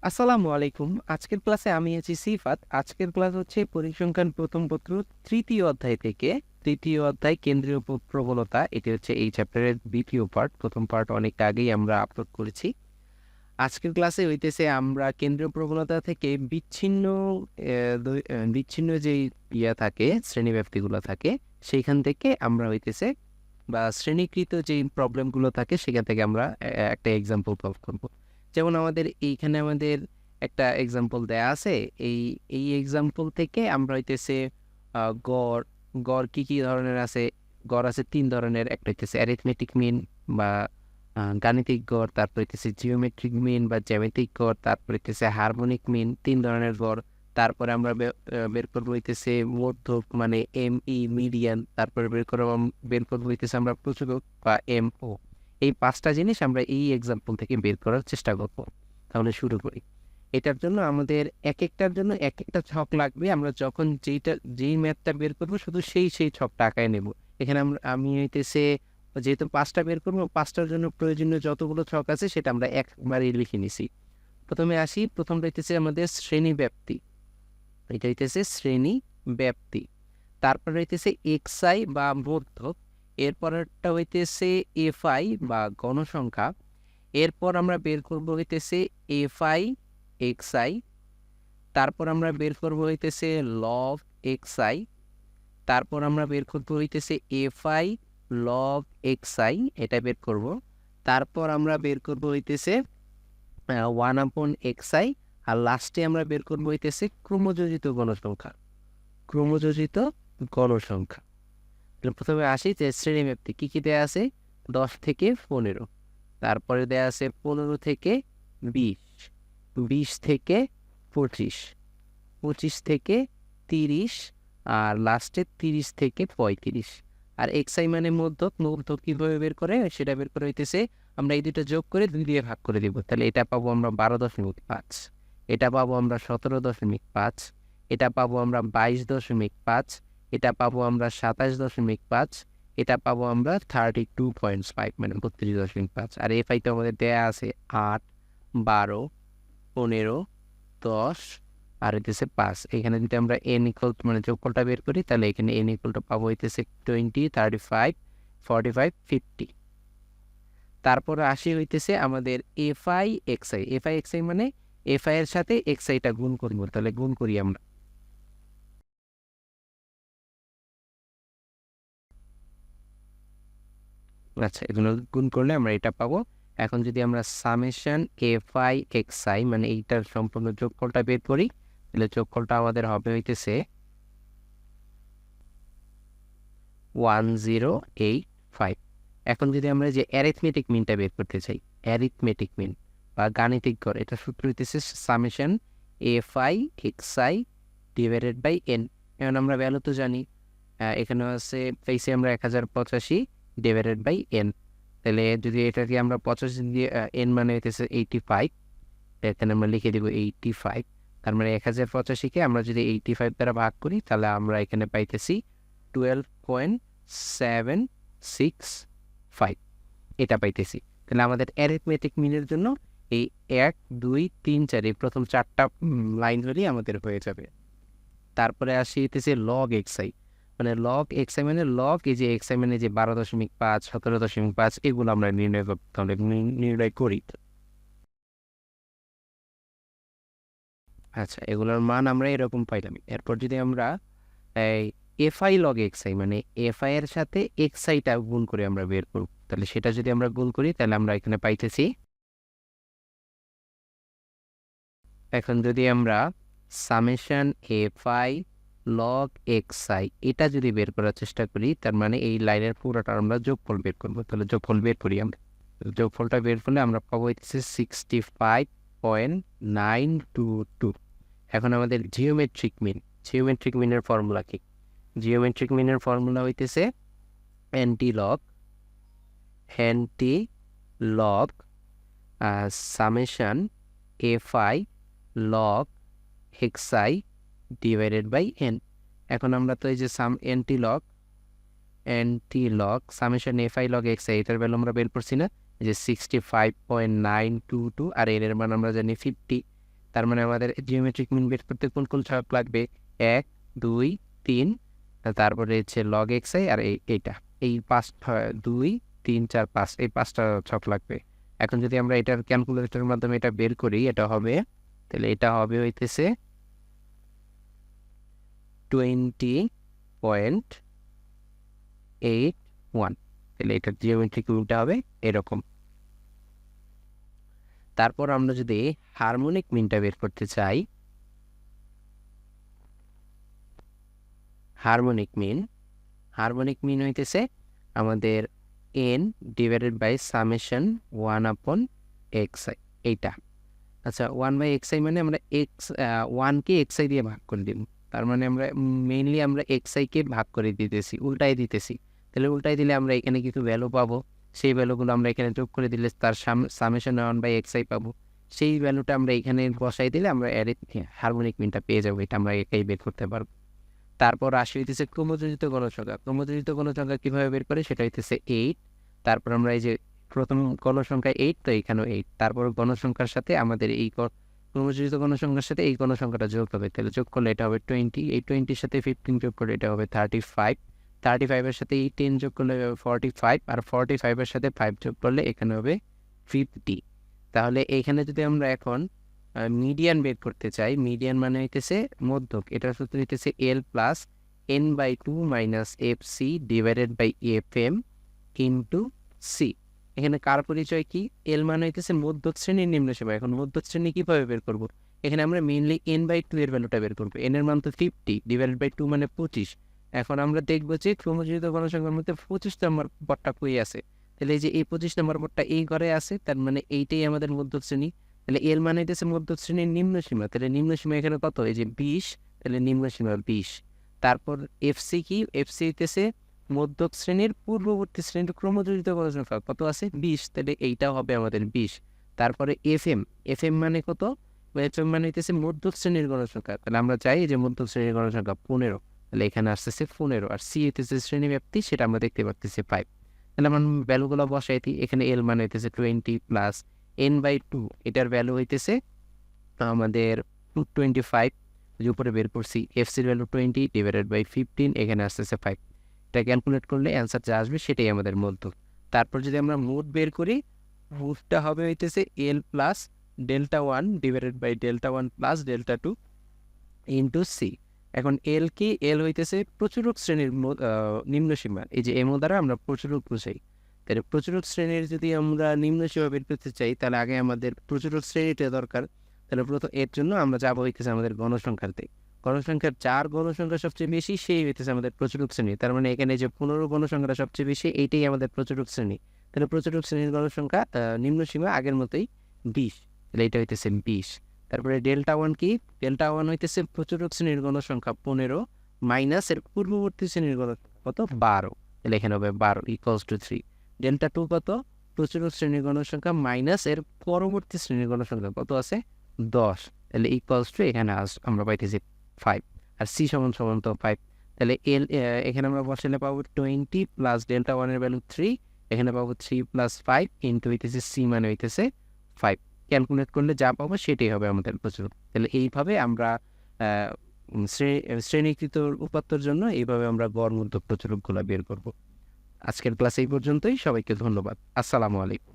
আসসালামু আলাইকুম। আজকের ক্লাসে আমি আছি সিফাত। আজকের ক্লাস হচ্ছে পরিসংখ্যান প্রথম পত্র ৩য় অধ্যায় থেকে ৩য় অধ্যায় কেন্দ্রীয় প্রবলতা। এটি হচ্ছে এই চ্যাপ্টারের ২য় পার্ট। প্রথম পার্ট অনেক আগেই আমরা আপলোড করেছি। আজকের ক্লাসে হইতেছে আমরা কেন্দ্রীয় প্রবলতা থেকে বিচ্ছিন্ন যেই থাকে, শ্রেণীব্যাপ্তিগুলো থাকে, সেইখান থেকে আমরা হইতেছে বা শ্রেণীকৃত যেই প্রবলেমগুলো থাকে সেখান থেকে আমরা একটা এক্সাম্পল সলভ করব। যেমন আমাদের একটা এক্সাম্পল দেয়া আছে। এই এই এক্সাম্পল থেকে আমরা হইতেছে গড় গড় কি কি ধরনের আছে? গড় আছে ৩ ধরনের। একটা হইতেছে অ্যারিথমেটিক মিন বা গাণিতিক গড়, তারপর হইতেছে জিওমেট্রিক মিন বা জ্যামিতিক গড়, তারপর হইতেছে হারমোনিক মিন। ৩ ধরনের গড়। তারপরে আমরা বের করবো হইতেছে মধ্যক মানে মিডিয়ান। তারপরে বের করবো হইতেছে আমরা প্রচুরক বা MO। এই ৫টা জিনিস আমরা এই এক্সাম্পল থেকে বের করার চেষ্টা করব। তাহলে শুরু করি। এটার জন্য আমাদের একেকটার জন্য একেকটা ছক লাগবে। আমরা যখন যেই ম্যাথটা বের করব শুধু সেই ছকটা আঁকায় নেব। এখানে আমি হইতেছে যেহেতু ৫টা বের করবো, ৫টার জন্য প্রয়োজনীয় যতগুলো ছক আছে সেটা আমরা একবারেই লিখে নিছি। প্রথমে আসি। প্রথমটা হইতেছে আমাদের শ্রেণীব্যাপ্তি। এটা হইতেছে শ্রেণী ব্যাপ্তি। তারপরে হইতেছে এক্সআই বা মধ্যক। এরপরেরটা হইতেছে এফআই বা গণসংখ্যা। এরপর আমরা বের করব হইতেছে এফআই এক্সআই। তারপর আমরা বের করব হইতেছে লব এক্সআই। তারপর আমরা বের করব হইতেছে এফআই লব এক্সআই, এটা বের করব। তারপর আমরা বের করব হইতেছে 1/xi। আর লাস্টে আমরা বের করব হইতেছে ক্রমযোজিত গণসংখ্যা। ক্রমযোজিত গণসংখ্যা। তাহলে প্রথমে আসি যে শ্রেণীব্যাপ্তি কি কি দেয়া আছে। 10 থেকে 15, তারপরে দেয়া আছে 15 থেকে 20, 20 থেকে 25, 25 থেকে 30, আর লাস্টে 30 থেকে 35। আর এক্সআই মানে মধ্যক। মধ্যক কিভাবে বের করে সেটা বের করে হইতেছে আমরা এই দুটো যোগ করে 2 দিয়ে ভাগ করে দিব। তাহলে এটা পাবো আমরা 12.5, এটা পাবো আমরা 17.5, এটা পাবো আমরা 22.5, এটা পাবো আমরা 27.5, এটা পাবো আমরা 32.5 মানে 32.5। আর এফআই তো আমাদের দেয়া আছে 8, 12, 15, 10 আর হইতেছে 5। এখানে যদি আমরা n ইকুয়াল মানে যোগফলটা বের করি তাহলে এখানে n ইকুয়াল টু পাবো হইতেছে 20, 35, 45, 50। তারপরে আসি হইতেছে আমাদের এফআই এক্সআই। এফআই এক্সআই মানে এফআই এর সাথে এক্সআইটা গুণ করব। তাহলে গুণ করি আমরা। আচ্ছা, এগুলো গুণ করলে আমরা এটা পাবো। এখন যদি আমরা সামেশন এফআই এক্সআই মানে এইটার সম্পূর্ণ যোগফলটা বের করি তাহলে যোগফলটা আমাদের হবে হইতেছে 1085। এখন যদি আমরা যে অ্যারিথমেটিক মিনটা বের করতে চাই, অ্যারিথমেটিক মিন বা গাণিতিক গড়, এটা সূত্র হইতেছে summation FI XI divided by N. এখন আমরা ভ্যালু তো জানি, এখানে আছে পেয়েছি আমরা 1085 ডিভাইডেড বাই এন। তাহলে যদি এটাকে আমরা 85 দিয়ে এন মানে হইতেছে 85, এখানে আমরা লিখে দিব 85। তার মানে 1085কে আমরা যদি 85 দ্বারা ভাগ করি তাহলে আমরা এখানে পাইতেছি 12.765, এটা পাইতেছি। তাহলে আমাদের অ্যারিথমেটিক মিনের জন্য এই 1, 2, 3, 4 এই প্রথম 4টা লাইন হলেই আমাদের হয়ে যাবে। তারপরে আসি হইতেছে লগ এক্সআই মানে লগ এক্সআই মানে লগ এই যে এক্সআই মানে যে 12.5, 17.5 এগুলো আমরা নির্ণয় করতে হবে, নির্ণয় করি। আচ্ছা, এগুলোর মান আমরা এরকম পাইলাম। এরপর যদি আমরা এই এফআই লগ এক্সআই মানে এফআই এর সাথে এক্সআইটা গুণ করে আমরা বের করব, তাহলে সেটা যদি আমরা গুণ করি তাহলে আমরা এখানে পাইতেছি। এখন যদি আমরা সামেশন এফআই লগ এক্সআই এটা যদি বের করার চেষ্টা করি তার মানে এই লাইনের পুরোটা আমরা যোগফল বের করবো। তাহলে যোগফল বের করি আমরা। যোগফলটা বের করলে আমরা পাবো হচ্ছে 65.922। এখন আমাদের জিওমেট্রিক মিন। জিওমেট্রিক মিনের ফর্মুলা কি? জিওমেট্রিক মিনের ফর্মুলা হইতেছে anti log summation FI log XI divided by N. এখন আমরা তো এই যে anti log summation FI log XI এটার ভ্যালু আমরা বের করছি না, যে 65.922 আর এর মান আমরা জানি 50। তার মানে আমাদের জিওমেট্রিক মিন বের করতে কোন কোন ছক লাগবে? 1 2 3, তারপরে হচ্ছে লগ xi আর এইটা এই 5 2 3 4 5 এই 5টা ছক লাগবে। এখন যদি আমরা এটার ক্যালকুলেটরের মাধ্যমে এটা বের করি, এটা হবে, তাহলে এটা হবে হইতেছে 20.81, তাহলে এটার জিওমেট্রিক মিনটা হবে এরকম। তারপর আমরা যদি হারমোনিক মিনটা বের করতে চাই, হারমোনিক মিন হইতেছে আমাদের n divided by summation 1/xi এইটা। আচ্ছা 1/xi মানে আমরা ওয়ানকে xi দিয়ে ভাগ করে দিব, তার মানে আমরা মেইনলি আমরা xi কে ভাগ করে দিতেছি, উল্টাই দিতেছি। তাহলে উল্টাই দিলে আমরা এখানে কিছু ভ্যালু পাবো, সেই ভ্যালুগুলো আমরা এখানে যোগ করে দিলে তার সামেশন 1/xi পাবো। সেই ভ্যালুটা আমরা এখানে বসাই দিলে আমরা হারমোনিক মিনটা পেয়ে যাবো, এটা আমরা একাই বের করতে পারবো। তারপর আসি হইতেছে ক্রমযোজিত গণসংখ্যা। ক্রমযোজিত গণসংখ্যা কিভাবে বের করে সেটা হইতেছে 8। তারপর আমরা এই যে প্রথম গণসংখ্যা 8, তো এখানেও 8, তারপর গণসংখ্যার সাথে আমাদের এই ক্রমযোজিত গণসংখ্যার সাথে এই গণসংখ্যাটা যোগ হবে, তাহলে যোগ করলে এটা হবে 20, এই 20-র সাথে 15 যোগ করলে এটা হবে 35, 35-এর সাথে এই 10 যোগ করলে হবে 45, আর 45-এর সাথে 5 যোগ করলে এখানে হবে 50। তাহলে এইখানে যদি আমরা এখন মিডিয়ান বের করতে চাই, মিডিয়ান মানে হইতেছে মধ্যক, এটার সূত্র হইতেছে L plus n/2 minus FC divided by FM into C. এখানে কার পরিচয় কি? এল মানে হইতেছে মধ্যক শ্রেণীর নিম্ন সীমা। এখন মধ্যক শ্রেণী কিভাবে বের করব? এখানে আমরা মেইনলি n/2 এর ভ্যালুটা বের করবো। n এর মান তো 50 ডিভাইডেড বাই 2 মানে 25। এখন আমরা দেখবো যে ক্রমযোজিত গণসংখ্যার মধ্যে 25 নম্বর পদটা কই আছে, তাহলে এই যে এই 25 নম্বর পদটা এই ঘরে আছে, তার মানে এইটাই আমাদের মধ্যক শ্রেণী। তাহলে এল মানে হইতেছে মধ্যক শ্রেণীর নিম্ন সীমা, তাহলে নিম্ন সীমা এখানে কত? এই যে 20, তাহলে নিম্ন সীমা 20। তারপর এফসি কি? এফসি হইতেছে মধ্যক শ্রেণীর পূর্ববর্তী শ্রেণীর ক্রমযোজিত গণসংখ্যা, কত আছে? 20, তাহলে এইটাও হবে আমাদের 20। তারপরে এফএম, এফএম মানে কত? এফএম মানে হইতেছে মধ্যক শ্রেণীর গণসংখ্যা, তাহলে আমরা চাই যে মধ্যক শ্রেণীর গণসংখ্যা 15, তাহলে এখানে আসতেছে 15। আর সি হইতেছে শ্রেণী ব্যাপ্তি, সেটা আমরা দেখতে পাচ্ছি 5। তাহলে আমরা ভ্যালুগুলো বসাই দিই। এখানে এল মানে হইতেছে 20 প্লাস n/2, এটার ভ্যালু হইতেছে আমাদের 225, যে উপরে বের করছি। এফসির ভ্যালু 20 ডিভাইডেড বাই 15, এখানে আসতেছে 5। এটা ক্যালকুলেট করলে অ্যান্সার যা আসবে সেটাই আমাদের মধ্যক। তারপর যদি আমরা মোট বের করি, মোটটা হবে হইতেছে L plus Δ1 divided by Δ1 plus Δ2 into C. এখন এল কি? এল হইতেছে প্রচুরক শ্রেণীর নিম্ন সীমা। এই যে এমও দ্বারা আমরা প্রচুরক বুঝাই, তাহলে প্রচুরক শ্রেণীর যদি আমরা নিম্ন সীমা বের করতে চাই, তাহলে আগে আমাদের প্রচুরক শ্রেণীটা দরকার। তাহলে প্রথম এর জন্য আমরা যাবো হইতেছে আমাদের গণসংখ্যাতে। গণসংখ্যার যার গণসংখ্যা সবচেয়ে বেশি সেই হইতেছে আমাদের প্রচুরক শ্রেণী। তার মানে এখানে যে 15 গণসংখ্যাটা সবচেয়ে বেশি, এইটাই আমাদের প্রচুরক শ্রেণী। তাহলে প্রচুরক শ্রেণীর গণসংখ্যা নিম্ন সীমা আগের মতোই 20, তাহলে এটা হইতেছে 20। তারপরে Δ1 কি? Δ1 হইতেছে প্রচুরক শ্রেণীর গণসংখ্যা 15 মাইনাস এর পূর্ববর্তী শ্রেণীর গণসংখ্যা কত? 12, তাহলে এখানে হবে 12 ইকুয়ালস টু 3। Δ2 কত? প্রচুরক শ্রেণীর গণসংখ্যা মাইনাস এর পরবর্তী শ্রেণীর গণসংখ্যা কত আছে? 10, তাহলে ইকুয়ালস টু এখানে আমরা পাইতেছি 5, আর সি সমান সমান তো 5। তাহলে এল এখানে আমরা বসালে পাবো 20 প্লাস Δ1 এর ভ্যালু 3, এখানে পাবো 3 প্লাস 5 ইন্টু হইতেছে সি মানে হইতেছে 5। ক্যালকুলেট করলে যা পাবো সেটাই হবে আমাদের প্রচুরক। তাহলে এইভাবে আমরা শ্রেণীকৃত উপাত্তর জন্য এইভাবে আমরা গড় মধ্যক প্রচুরকগুলো বের করব। আজকের ক্লাস এই পর্যন্তই। সবাইকে ধন্যবাদ। আসসালামু আলাইকুম।